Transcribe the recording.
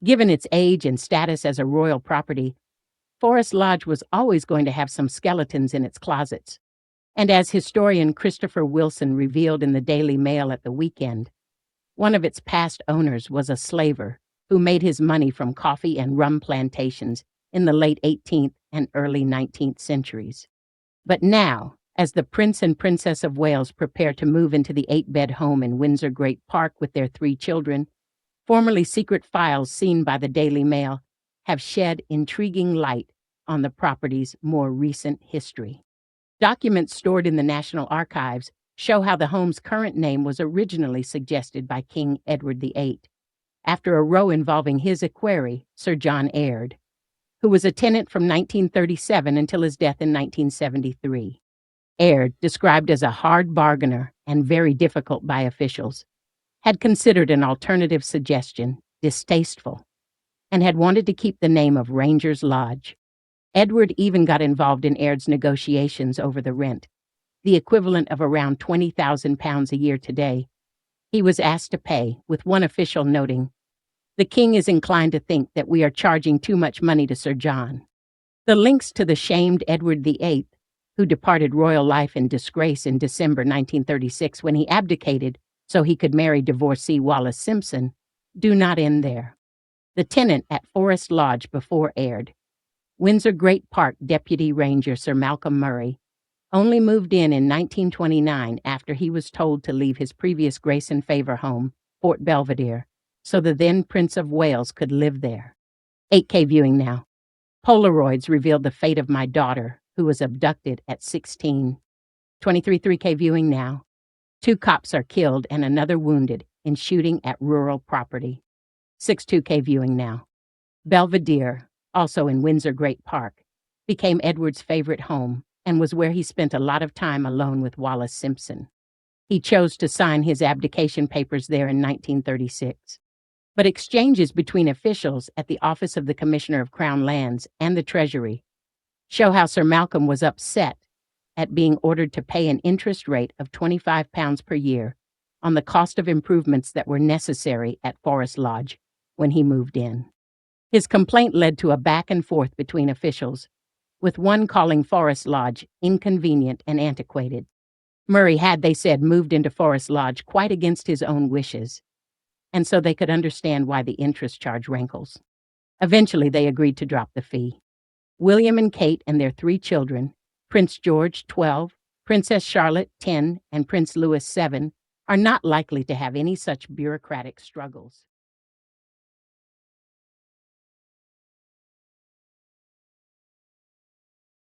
Given its age and status as a royal property, Forest Lodge was always going to have some skeletons in its closets. And as historian Christopher Wilson revealed in the Daily Mail at the weekend, one of its past owners was a slaver who made his money from coffee and rum plantations in the late 18th and early 19th centuries. But now, as the Prince and Princess of Wales prepare to move into the 8-bed home in Windsor Great Park with their 3 children, formerly secret files seen by the Daily Mail have shed intriguing light on the property's more recent history. Documents stored in the National Archives show how the home's current name was originally suggested by King Edward VIII, after a row involving his equerry, Sir John Aird, who was a tenant from 1937 until his death in 1973. Aird, described as a hard bargainer and very difficult by officials, had considered an alternative suggestion distasteful and had wanted to keep the name of Ranger's Lodge. Edward even got involved in Aird's negotiations over the rent, the equivalent of around £20,000 a year today. He was asked to pay, with one official noting, "The king is inclined to think that we are charging too much money to Sir John." The links to the shamed Edward VIII, who departed royal life in disgrace in December 1936 when he abdicated so he could marry divorcee Wallis Simpson, do not end there. The tenant at Forest Lodge before Aird, Windsor Great Park Deputy Ranger Sir Malcolm Murray, only moved in 1929 after he was told to leave his previous grace and favor home, Fort Belvedere, so the then Prince of Wales could live there. 8K viewing now. Polaroids revealed the fate of my daughter, who was abducted at 16. 23 3K viewing now. 2 cops are killed and another wounded in shooting at rural property. 6-2K viewing now. Belvedere, also in Windsor Great Park, became Edward's favorite home and was where he spent a lot of time alone with Wallis Simpson. He chose to sign his abdication papers there in 1936. But exchanges between officials at the Office of the Commissioner of Crown Lands and the Treasury show how Sir Malcolm was upset at being ordered to pay an interest rate of £25 per year on the cost of improvements that were necessary at Forest Lodge when he moved in. His complaint led to a back and forth between officials, with one calling Forest Lodge inconvenient and antiquated. Murray had, they said, moved into Forest Lodge quite against his own wishes, and so they could understand why the interest charge rankles. Eventually, they agreed to drop the fee. William and Kate and their 3 children, Prince George, 12, Princess Charlotte, 10, and Prince Louis, 7, are not likely to have any such bureaucratic struggles.